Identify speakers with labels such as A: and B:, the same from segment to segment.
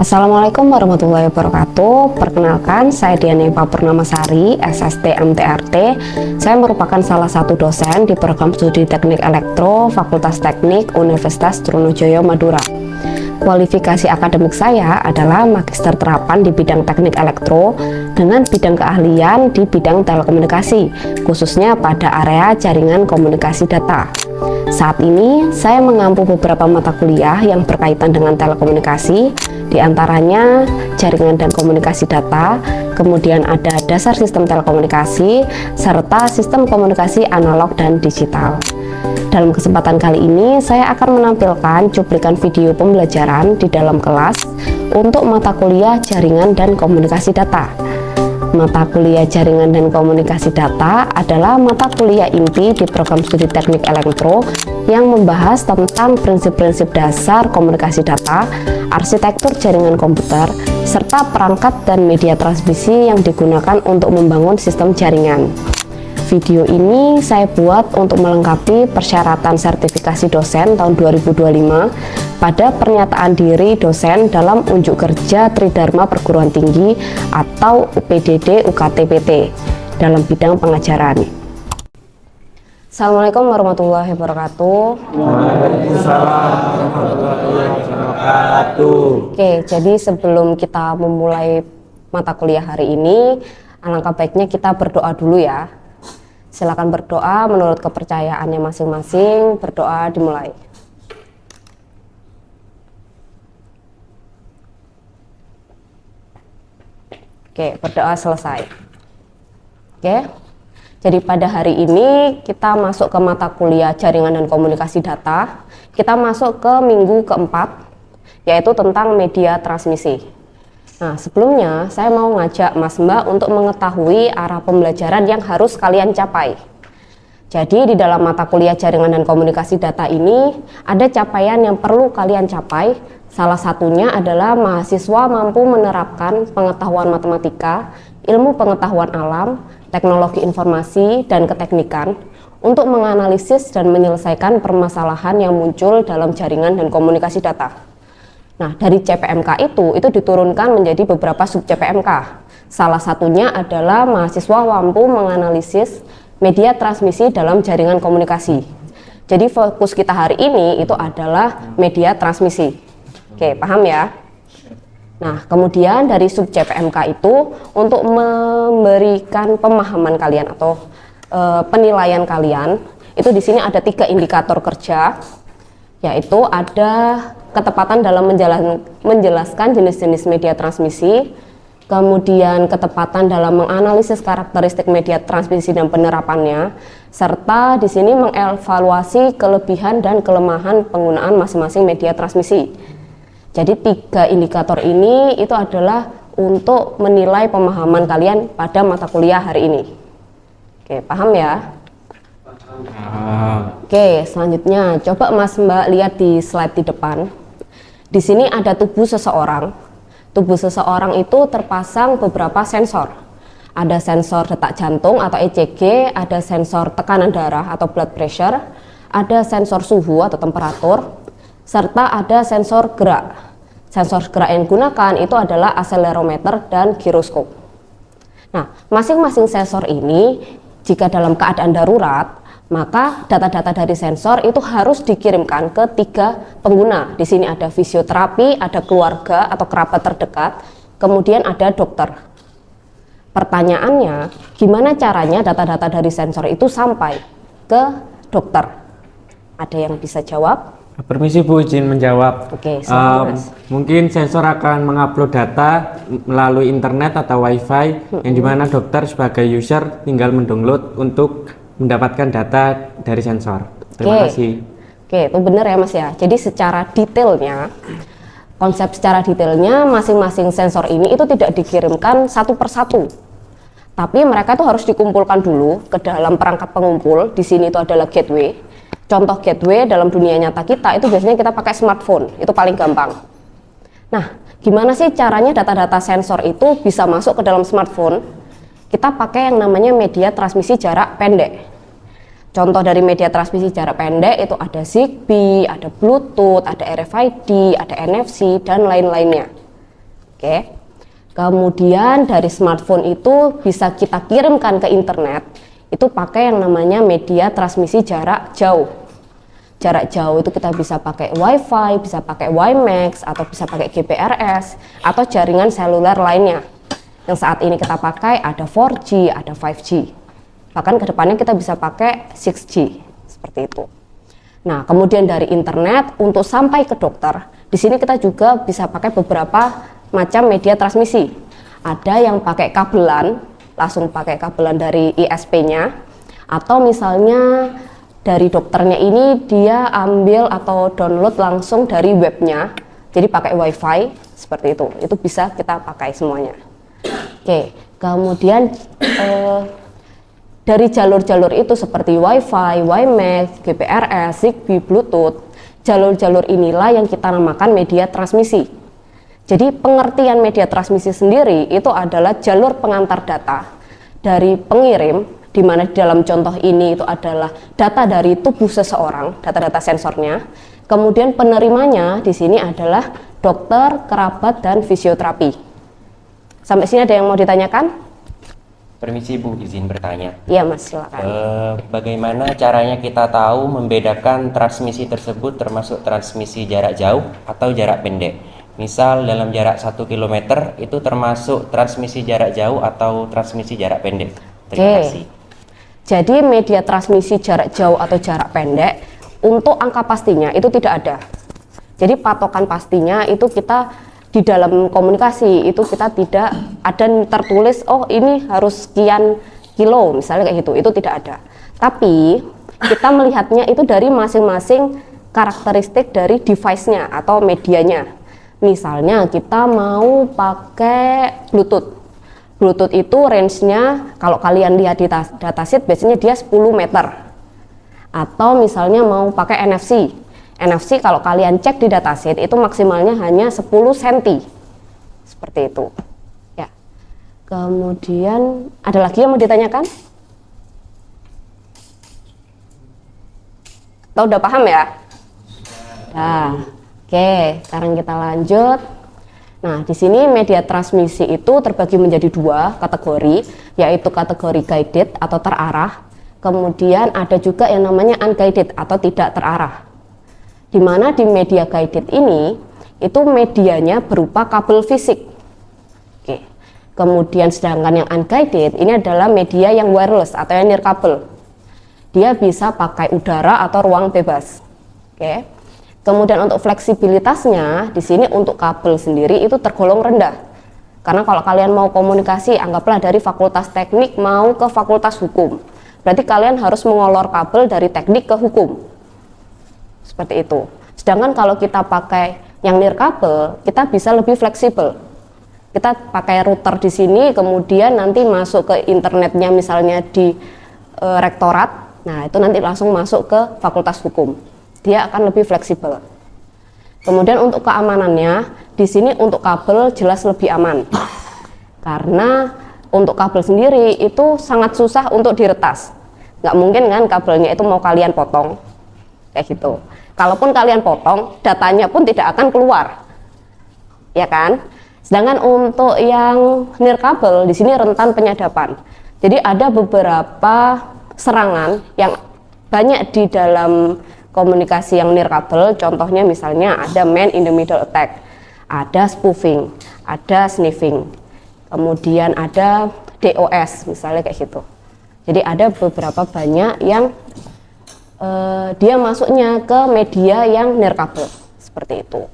A: Assalamualaikum warahmatullahi wabarakatuh. Perkenalkan, saya Diana Purnamasari, SST MTRT. Saya merupakan salah satu dosen di program studi Teknik Elektro Fakultas Teknik Universitas Trunojoyo Madura. Kualifikasi akademik saya adalah magister terapan di bidang teknik elektro dengan bidang keahlian di bidang telekomunikasi, khususnya pada area jaringan komunikasi data. Saat ini, saya mengampu beberapa mata kuliah yang berkaitan dengan telekomunikasi, diantaranya jaringan dan komunikasi data, kemudian ada dasar sistem telekomunikasi, serta sistem komunikasi analog dan digital. Dalam kesempatan kali ini, saya akan menampilkan cuplikan video pembelajaran di dalam kelas untuk mata kuliah jaringan dan komunikasi data. Mata kuliah jaringan dan komunikasi data adalah mata kuliah inti di program studi teknik elektro yang membahas tentang prinsip-prinsip dasar komunikasi data, arsitektur jaringan komputer, serta perangkat dan media transmisi yang digunakan untuk membangun sistem jaringan. Video ini saya buat untuk melengkapi persyaratan sertifikasi dosen tahun 2025 pada pernyataan diri dosen dalam unjuk kerja Tridharma Perguruan Tinggi atau UPDD UKT-PT dalam bidang pengajaran. Assalamualaikum warahmatullahi wabarakatuh.
B: Waalaikumsalam warahmatullahi wabarakatuh.
A: Oke, jadi sebelum kita memulai mata kuliah hari ini, alangkah baiknya kita berdoa dulu ya. Silakan berdoa menurut kepercayaannya masing-masing. Berdoa dimulai. Oke, berdoa selesai. Oke. Jadi pada hari ini kita masuk ke mata kuliah jaringan dan komunikasi data. Kita masuk ke minggu keempat, yaitu tentang media transmisi. Nah, sebelumnya saya mau ngajak Mas Mbak untuk mengetahui arah pembelajaran yang harus kalian capai. Jadi di dalam mata kuliah jaringan dan komunikasi data ini ada capaian yang perlu kalian capai. Salah satunya adalah mahasiswa mampu menerapkan pengetahuan matematika, ilmu pengetahuan alam, teknologi informasi, dan keteknikan untuk menganalisis dan menyelesaikan permasalahan yang muncul dalam jaringan dan komunikasi data. Nah, dari CPMK itu diturunkan menjadi beberapa sub CPMK. Salah satunya adalah mahasiswa mampu menganalisis media transmisi dalam jaringan komunikasi. Jadi fokus kita hari ini itu adalah media transmisi. Oke, paham ya? Nah, kemudian dari sub CPMK itu untuk memberikan pemahaman kalian atau penilaian kalian, itu di sini ada 3 indikator kerja, yaitu ada ketepatan dalam menjelaskan jenis-jenis media transmisi, kemudian ketepatan dalam menganalisis karakteristik media transmisi dan penerapannya, serta di sini mengevaluasi kelebihan dan kelemahan penggunaan masing-masing media transmisi. Jadi 3 indikator ini itu adalah untuk menilai pemahaman kalian pada mata kuliah hari ini. Oke, paham ya? Oke, selanjutnya coba Mas Mbak lihat di slide di depan. Di sini ada tubuh seseorang. Tubuh seseorang itu terpasang beberapa sensor. Ada sensor detak jantung atau ECG, ada sensor tekanan darah atau blood pressure, ada sensor suhu atau temperatur, serta ada sensor gerak. Sensor gerak yang digunakan itu adalah akselerometer dan giroskop. Nah, masing-masing sensor ini jika dalam keadaan darurat, maka data-data dari sensor itu harus dikirimkan ke 3 pengguna. Di sini ada fisioterapi, ada keluarga atau kerabat terdekat, kemudian ada dokter. Pertanyaannya, gimana caranya data-data dari sensor itu sampai ke dokter? Ada yang bisa jawab?
B: Permisi Bu, izin menjawab.
A: Oke, silakan Mas.
B: Mungkin sensor akan mengupload data melalui internet atau wifi, yang dimana dokter sebagai user tinggal mendownload untuk mendapatkan data dari sensor. Terima kasih. Oke,
A: itu benar ya Mas ya. Jadi secara detailnya, konsep secara detailnya masing-masing sensor ini itu tidak dikirimkan satu persatu. Tapi mereka itu harus dikumpulkan dulu ke dalam perangkat pengumpul. Di sini itu adalah gateway. Contoh gateway dalam dunia nyata kita itu biasanya kita pakai smartphone. Itu paling gampang. Nah, gimana sih caranya data-data sensor itu bisa masuk ke dalam smartphone? Kita pakai yang namanya media transmisi jarak pendek. Contoh dari media transmisi jarak pendek itu ada Zigbee, ada Bluetooth, ada RFID, ada NFC, dan lain-lainnya. Oke. Kemudian dari smartphone itu bisa kita kirimkan ke internet, itu pakai yang namanya media transmisi jarak jauh. Jarak jauh itu kita bisa pakai WiFi, bisa pakai WiMAX, atau bisa pakai GPRS, atau jaringan seluler lainnya. Yang saat ini kita pakai ada 4G, ada 5G. Bahkan kedepannya kita bisa pakai 6G, seperti itu. Nah, kemudian dari internet untuk sampai ke dokter, di sini kita juga bisa pakai beberapa macam media transmisi. Ada yang pakai kabelan, langsung pakai kabelan dari ISP-nya, atau misalnya dari dokternya ini dia ambil atau download langsung dari webnya, jadi pakai WiFi seperti itu. Itu bisa kita pakai semuanya. Oke, kemudian dari jalur-jalur itu seperti WiFi, WiMAX, GPRS, Zigbee, Bluetooth, jalur-jalur inilah yang kita namakan media transmisi. Jadi pengertian media transmisi sendiri itu adalah jalur pengantar data dari pengirim, di mana di dalam contoh ini itu adalah data dari tubuh seseorang, data-data sensornya. Kemudian penerimanya di sini adalah dokter, kerabat, dan fisioterapi. Sampai sini ada yang mau ditanyakan?
C: Permisi Bu, izin bertanya.
A: Iya Mas, silakan.
C: Bagaimana caranya kita tahu membedakan transmisi tersebut termasuk transmisi jarak jauh atau jarak pendek? Misal dalam jarak 1 km itu termasuk transmisi jarak jauh atau transmisi jarak pendek? Terima kasih.
A: Jadi media transmisi jarak jauh atau jarak pendek untuk angka pastinya itu tidak ada. Jadi patokan pastinya itu kita di dalam komunikasi itu kita tidak ada tertulis oh ini harus sekian kilo misalnya kayak gitu, itu tidak ada. Tapi kita melihatnya itu dari masing-masing karakteristik dari device-nya atau medianya. Misalnya kita mau pakai Bluetooth. Bluetooth itu range-nya kalau kalian lihat di datasheet biasanya dia 10 meter. Atau misalnya mau pakai NFC. NFC kalau kalian cek di datasheet itu maksimalnya hanya 10 cm. Seperti itu. Ya. Kemudian ada lagi yang mau ditanyakan? Atau udah paham ya? Nah, oke, sekarang kita lanjut. Nah, di sini media transmisi itu terbagi menjadi 2 kategori, yaitu kategori guided atau terarah. Kemudian ada juga yang namanya unguided atau tidak terarah. Di mana di media guided ini, itu medianya berupa kabel fisik. Oke. Kemudian sedangkan yang unguided ini adalah media yang wireless atau yang nirkabel. Dia bisa pakai udara atau ruang bebas. Oke. Kemudian untuk fleksibilitasnya di sini untuk kabel sendiri itu tergolong rendah. Karena kalau kalian mau komunikasi, anggaplah dari fakultas teknik mau ke fakultas hukum. Berarti kalian harus mengolor kabel dari teknik ke hukum. Seperti itu. Sedangkan kalau kita pakai yang nirkabel, kita bisa lebih fleksibel. Kita pakai router di sini, kemudian nanti masuk ke internetnya misalnya di rektorat. Nah, itu nanti langsung masuk ke fakultas hukum. Dia akan lebih fleksibel. Kemudian untuk keamanannya, di sini untuk kabel jelas lebih aman. Karena untuk kabel sendiri itu sangat susah untuk diretas. Nggak mungkin kan kabelnya itu mau kalian potong. Kayak gitu. Kalaupun kalian potong, datanya pun tidak akan keluar. Ya kan? Sedangkan untuk yang nirkabel, di sini rentan penyadapan. Jadi ada beberapa serangan yang banyak di dalam komunikasi yang nirkabel, contohnya misalnya ada man in the middle attack, ada spoofing, ada sniffing, kemudian ada DOS misalnya kayak gitu. Jadi ada beberapa banyak yang dia masuknya ke media yang nirkabel seperti itu.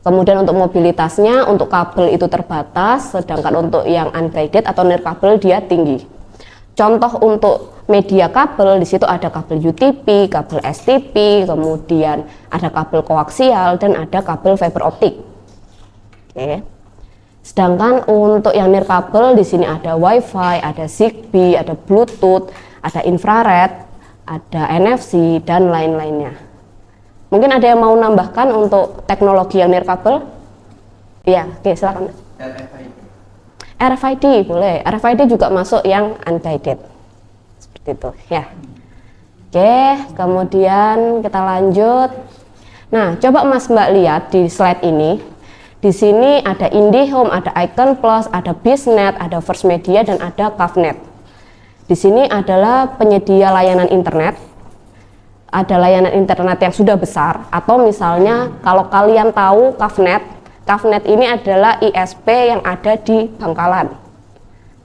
A: Kemudian untuk mobilitasnya, untuk kabel itu terbatas, sedangkan untuk yang unguided atau nirkabel dia tinggi. Contoh untuk media kabel, di situ ada kabel UTP, kabel STP, kemudian ada kabel koaksial dan ada kabel fiber optik. Oke. Sedangkan untuk yang nirkabel di sini ada WiFi, ada Zigbee, ada Bluetooth, ada infrared, ada NFC dan lain-lainnya. Mungkin ada yang mau nambahkan untuk teknologi yang nirkabel? Iya, oke, silakan. RFID boleh. RFID juga masuk yang unguided. Seperti itu, ya. Oke, kemudian kita lanjut. Nah, coba Mas Mbak lihat di slide ini. Di sini ada IndiHome, ada Icon Plus, ada Biznet, ada First Media, dan ada Kafnet. Di sini adalah penyedia layanan internet. Ada layanan internet yang sudah besar, atau misalnya kalau kalian tahu Kafnet, Kafnet ini adalah ISP yang ada di Bangkalan.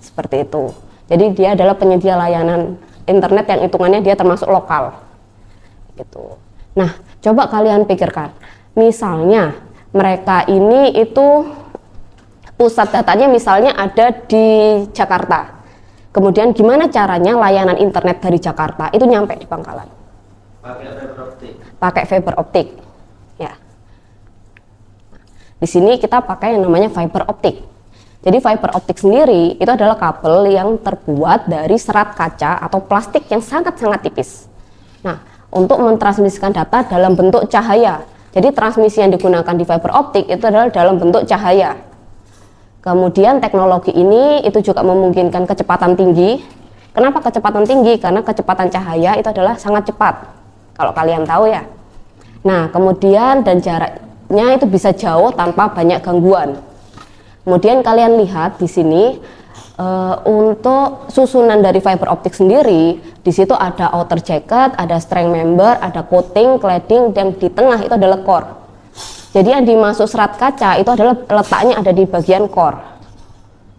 A: Seperti itu. Jadi dia adalah penyedia layanan internet yang hitungannya dia termasuk lokal. Gitu. Nah, coba kalian pikirkan. Misalnya mereka ini itu pusat datanya misalnya ada di Jakarta. Kemudian gimana caranya layanan internet dari Jakarta itu nyampe di Bangkalan? Pakai fiber optik. Ya. Di sini kita pakai yang namanya fiber optik. Jadi fiber optik sendiri itu adalah kabel yang terbuat dari serat kaca atau plastik yang sangat-sangat tipis. Nah, untuk mentransmisikan data dalam bentuk cahaya. Jadi transmisi yang digunakan di fiber optik itu adalah dalam bentuk cahaya. Kemudian teknologi ini itu juga memungkinkan kecepatan tinggi. Kenapa kecepatan tinggi? Karena kecepatan cahaya itu adalah sangat cepat. Kalau kalian tahu ya. Nah, kemudian dan jaraknya itu bisa jauh tanpa banyak gangguan. Kemudian kalian lihat di sini untuk susunan dari fiber optik sendiri, di situ ada outer jacket, ada strand member, ada coating, cladding, dan di tengah itu adalah core. Jadi yang dimasuk serat kaca itu adalah letaknya ada di bagian core.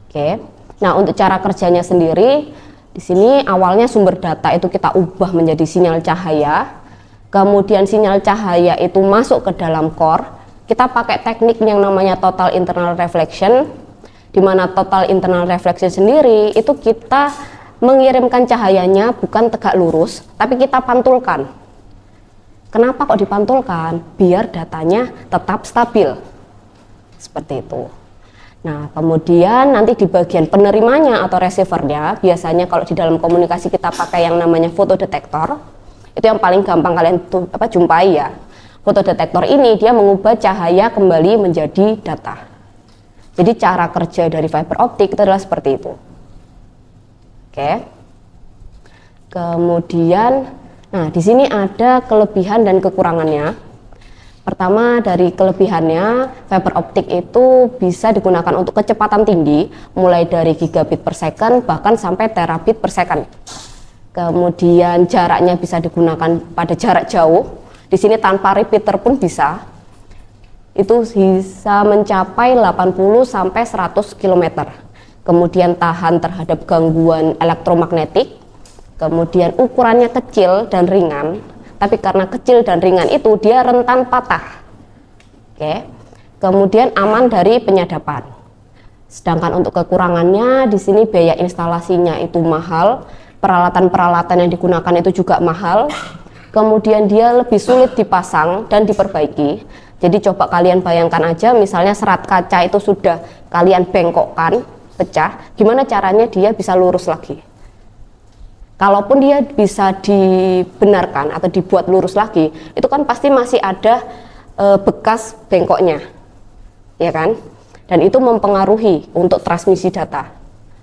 A: Oke. Nah, untuk cara kerjanya sendiri, di sini awalnya sumber data itu kita ubah menjadi sinyal cahaya. Kemudian sinyal cahaya itu masuk ke dalam core. Kita pakai teknik yang namanya total internal reflection, di mana total internal reflection sendiri itu kita mengirimkan cahayanya bukan tegak lurus, tapi kita pantulkan. Kenapa kok dipantulkan? Biar datanya tetap stabil. Seperti itu. Nah, kemudian nanti di bagian penerimanya atau receivernya, biasanya kalau di dalam komunikasi kita pakai yang namanya fotodetektor. Itu yang paling gampang kalian jumpai ya. Fotodetektor ini dia mengubah cahaya kembali menjadi data. Jadi cara kerja dari fiber optik itu adalah seperti itu. Oke. Kemudian, nah di sini ada kelebihan dan kekurangannya. Pertama dari kelebihannya, fiber optik itu bisa digunakan untuk kecepatan tinggi, mulai dari gigabit per second bahkan sampai terabit per second. Kemudian jaraknya bisa digunakan pada jarak jauh. Di sini tanpa repeater pun bisa. Itu bisa mencapai 80 sampai 100 km. Kemudian tahan terhadap gangguan elektromagnetik. Kemudian ukurannya kecil dan ringan. Tapi karena kecil dan ringan itu dia rentan patah. Oke. Kemudian aman dari penyadapan. Sedangkan untuk kekurangannya di sini biaya instalasinya itu mahal. Peralatan-peralatan yang digunakan itu juga mahal. Kemudian dia lebih sulit dipasang dan diperbaiki. Jadi coba kalian bayangkan aja, misalnya serat kaca itu sudah kalian bengkokkan, pecah, gimana caranya dia bisa lurus lagi? Kalaupun dia bisa dibenarkan atau dibuat lurus lagi, itu kan pasti masih ada bekas bengkoknya, ya kan? Dan itu mempengaruhi untuk transmisi data,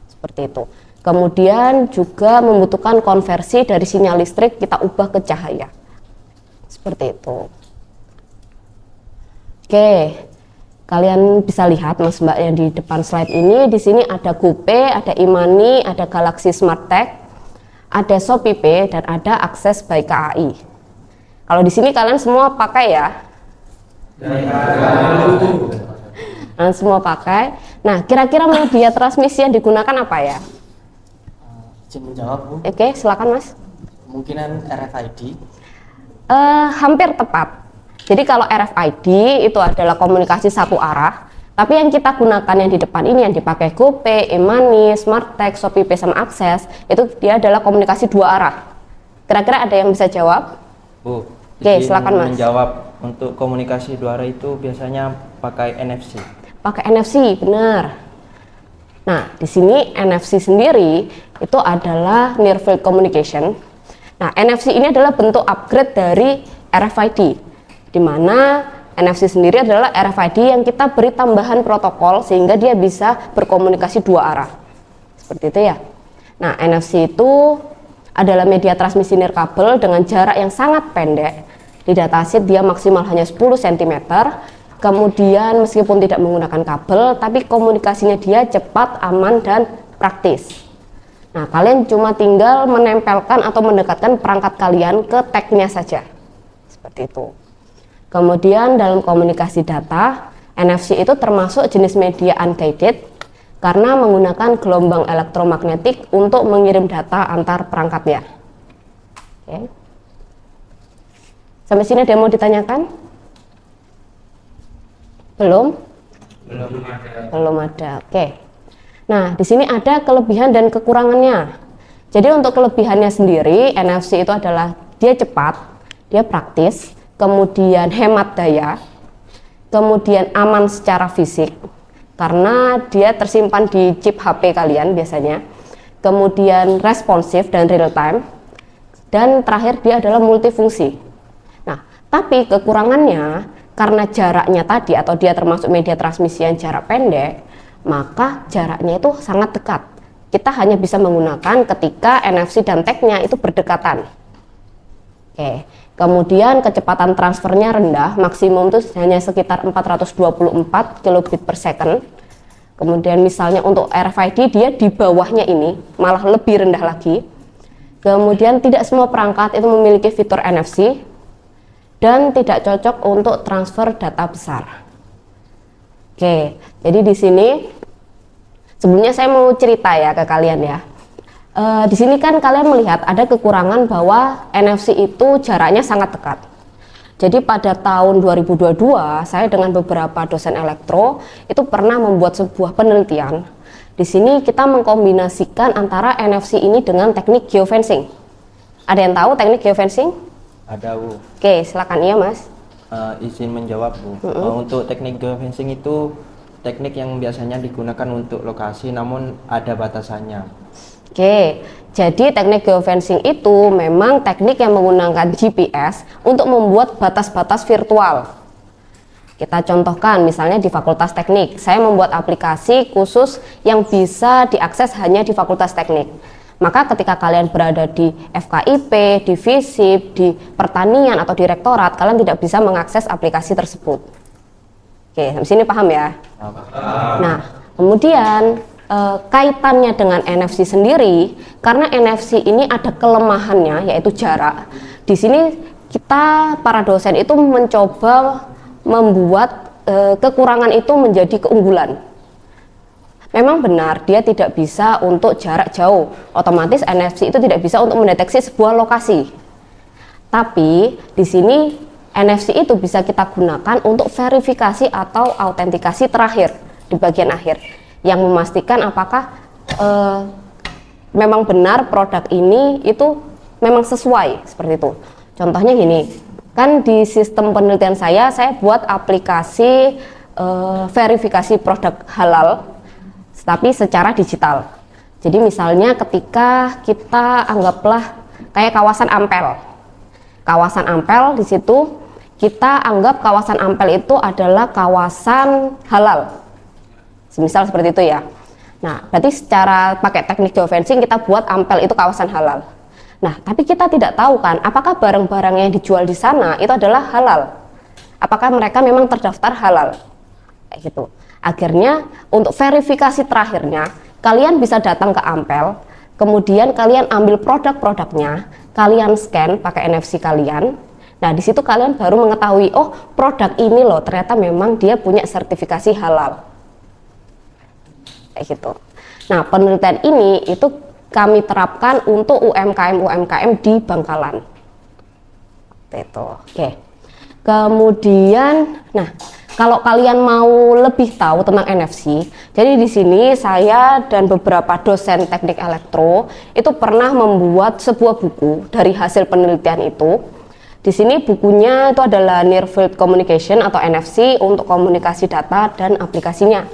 A: seperti itu. Kemudian juga membutuhkan konversi dari sinyal listrik kita ubah ke cahaya, seperti itu. Oke, kalian bisa lihat Mas Mbak yang di depan slide ini. Di sini ada GoPay, ada Imani, ada Galaxy Smart Tag, ada Shopee Pay, dan ada Akses by KAI. Kalau di sini kalian semua pakai ya? Nah, semua pakai. Nah, kira-kira media transmisi yang digunakan apa ya?
D: Izin menjawab, Bu.
A: Oke, silakan Mas.
D: Kemungkinan RFID.
A: Hampir tepat. Jadi kalau RFID itu adalah komunikasi satu arah, tapi yang kita gunakan yang di depan ini yang dipakai GoPay, Imani, Smart Tag, Shopee Pay sama Akses, itu dia adalah komunikasi dua arah. Kira-kira ada yang bisa jawab?
E: Bu,
A: Oke, silakan Mas.
E: Menjawab untuk komunikasi dua arah itu biasanya pakai NFC.
A: Pakai NFC, benar. Nah, di sini NFC sendiri itu adalah Near Field Communication. Nah, NFC ini adalah bentuk upgrade dari RFID. Di mana NFC sendiri adalah RFID yang kita beri tambahan protokol sehingga dia bisa berkomunikasi dua arah. Seperti itu ya. Nah, NFC itu adalah media transmisi nirkabel dengan jarak yang sangat pendek. Di datasheet dia maksimal hanya 10 cm. Kemudian meskipun tidak menggunakan kabel, tapi komunikasinya dia cepat, aman, dan praktis. Nah, kalian cuma tinggal menempelkan atau mendekatkan perangkat kalian ke tag-nya saja. Seperti itu. Kemudian dalam komunikasi data, NFC itu termasuk jenis media unguided karena menggunakan gelombang elektromagnetik untuk mengirim data antar perangkatnya. Oke. Sampai sini ada yang mau ditanyakan? Belum? Belum ada. Oke. Nah, di sini ada kelebihan dan kekurangannya. Jadi untuk kelebihannya sendiri, NFC itu adalah dia cepat, dia praktis, kemudian hemat daya, kemudian aman secara fisik karena dia tersimpan di chip HP kalian biasanya. Kemudian responsif dan real time. Dan terakhir dia adalah multifungsi. Nah, tapi kekurangannya karena jaraknya tadi atau dia termasuk media transmisi yang jarak pendek, maka jaraknya itu sangat dekat. Kita hanya bisa menggunakan ketika NFC dan tag-nya itu berdekatan. Oke. Kemudian kecepatan transfernya rendah, maksimum itu hanya sekitar 424 kilobit per second. Kemudian misalnya untuk RFID dia di bawahnya ini, malah lebih rendah lagi. Kemudian tidak semua perangkat itu memiliki fitur NFC. Dan tidak cocok untuk transfer data besar. Oke, jadi di sini sebelumnya saya mau cerita ya ke kalian ya. Di sini kan kalian melihat ada kekurangan bahwa NFC itu jaraknya sangat dekat. Jadi pada tahun 2022 saya dengan beberapa dosen elektro itu pernah membuat sebuah penelitian. Di sini kita mengkombinasikan antara NFC ini dengan teknik geofencing. Ada yang tahu teknik geofencing?
E: Ada, Bu.
A: Oke, silakan. Iya, Mas.
E: Izin menjawab, Bu. Untuk teknik geofencing itu teknik yang biasanya digunakan untuk lokasi namun ada batasannya.
A: Oke, jadi teknik geofencing itu memang teknik yang menggunakan GPS untuk membuat batas-batas virtual. Kita contohkan misalnya di Fakultas Teknik, saya membuat aplikasi khusus yang bisa diakses hanya di Fakultas Teknik. Maka ketika kalian berada di FKIP, di FISIP, di pertanian atau di rektorat, kalian tidak bisa mengakses aplikasi tersebut. Oke, sampai sini paham ya? Nah, kemudian kaitannya dengan NFC sendiri, karena NFC ini ada kelemahannya yaitu jarak. Di sini kita para dosen itu mencoba membuat kekurangan itu menjadi keunggulan. Memang benar dia tidak bisa untuk jarak jauh, otomatis NFC itu tidak bisa untuk mendeteksi sebuah lokasi. Tapi di sini NFC itu bisa kita gunakan untuk verifikasi atau autentikasi terakhir di bagian akhir, yang memastikan apakah memang benar produk ini itu memang sesuai seperti itu. Contohnya gini, kan di sistem penelitian saya buat aplikasi verifikasi produk halal tapi secara digital. Jadi misalnya ketika kita anggaplah kayak kawasan Ampel. Kawasan Ampel di situ kita anggap kawasan Ampel itu adalah kawasan halal. Semisal seperti itu ya. Nah, berarti secara pakai teknik geofencing kita buat Ampel itu kawasan halal. Nah, tapi kita tidak tahu kan apakah barang-barang yang dijual di sana itu adalah halal. Apakah mereka memang terdaftar halal? Kayak gitu. Akhirnya untuk verifikasi terakhirnya kalian bisa datang ke Ampel, kemudian kalian ambil produk-produknya, kalian scan pakai NFC kalian. Nah, di situ kalian baru mengetahui, oh produk ini loh ternyata memang dia punya sertifikasi halal. Kayak gitu. Nah, penelitian ini itu kami terapkan untuk UMKM di Bangkalan. Itu. Oke. Kemudian, nah, kalau kalian mau lebih tahu tentang NFC, jadi di sini saya dan beberapa dosen teknik elektro itu pernah membuat sebuah buku dari hasil penelitian itu. Di sini bukunya itu adalah Near Field Communication atau NFC untuk komunikasi data dan aplikasinya.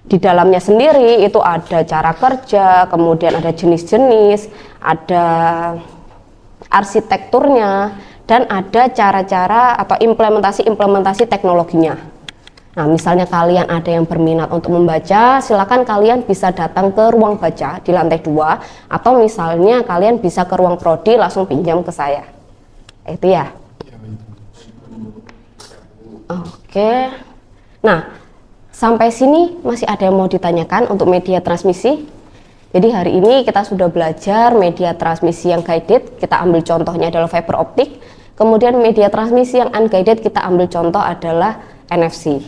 A: Di dalamnya sendiri itu ada cara kerja, kemudian ada jenis-jenis, ada arsitekturnya, dan ada cara-cara atau implementasi teknologinya. Nah, misalnya kalian ada yang berminat untuk membaca, silakan kalian bisa datang ke ruang baca di lantai 2, atau misalnya kalian bisa ke ruang prodi langsung pinjam ke saya. Itu ya. Oke. Nah, sampai sini masih ada yang mau ditanyakan untuk media transmisi? Jadi hari ini kita sudah belajar media transmisi yang guided, kita ambil contohnya adalah fiber optik. Kemudian media transmisi yang unguided kita ambil contoh adalah NFC.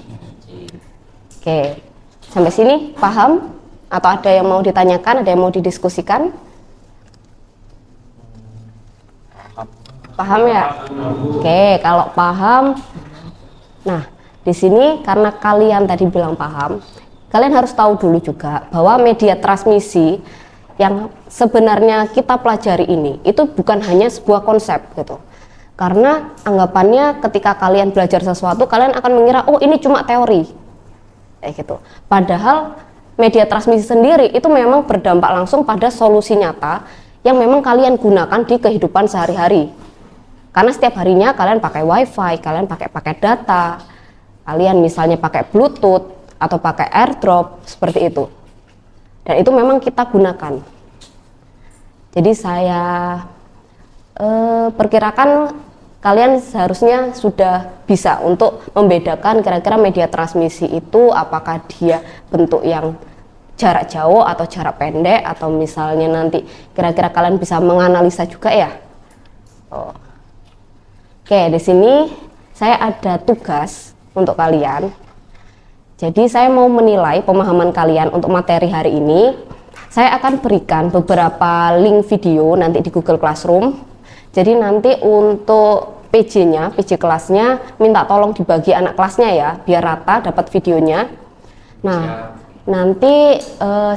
A: Oke, sampai sini paham? Atau ada yang mau ditanyakan, ada yang mau didiskusikan? Paham ya? Oke, kalau paham, nah di sini karena kalian tadi bilang paham, kalian harus tahu dulu juga bahwa media transmisi yang sebenarnya kita pelajari ini itu bukan hanya sebuah konsep gitu. Karena anggapannya ketika kalian belajar sesuatu, kalian akan mengira oh ini cuma teori, kayak gitu. Padahal media transmisi sendiri itu memang berdampak langsung pada solusi nyata yang memang kalian gunakan di kehidupan sehari-hari. Karena setiap harinya kalian pakai wifi, kalian pakai paket data, kalian misalnya pakai bluetooth atau pakai airdrop seperti itu. Dan itu memang kita gunakan. Jadi saya perkirakan kalian seharusnya sudah bisa untuk membedakan kira-kira media transmisi itu apakah dia bentuk yang jarak jauh atau jarak pendek, atau misalnya nanti kira-kira kalian bisa menganalisa juga ya. Oke, di sini saya ada tugas untuk kalian. Jadi saya mau menilai pemahaman kalian untuk materi hari ini. Saya akan berikan beberapa link video nanti di Google Classroom. Jadi nanti untuk PJ-nya, PJ kelasnya minta tolong dibagi anak kelasnya ya, biar rata dapat videonya. Nah, nanti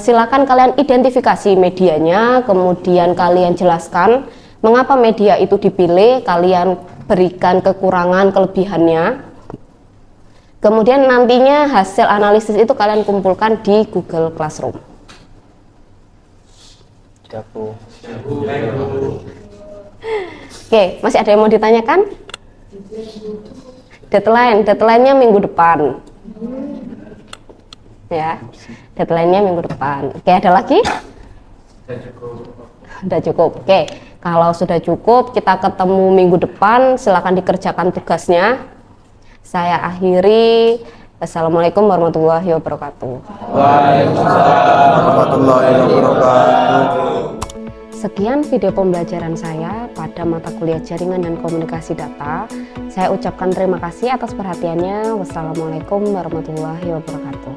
A: silakan kalian identifikasi medianya, kemudian kalian jelaskan mengapa media itu dipilih, kalian berikan kekurangan, kelebihannya. Kemudian nantinya hasil analisis itu kalian kumpulkan di Google Classroom. Oke, masih ada yang mau ditanyakan? Deadline-nya minggu depan. Ya, deadline-nya minggu depan. Oke, ada lagi? Sudah cukup. Oke, kalau sudah cukup, kita ketemu minggu depan. Silakan dikerjakan tugasnya. Saya akhiri. Assalamualaikum warahmatullahi wabarakatuh.
F: Waalaikumsalam warahmatullahi wabarakatuh.
A: Sekian video pembelajaran saya pada mata kuliah Jaringan dan Komunikasi Data. Saya ucapkan terima kasih atas perhatiannya. Wassalamualaikum warahmatullahi wabarakatuh.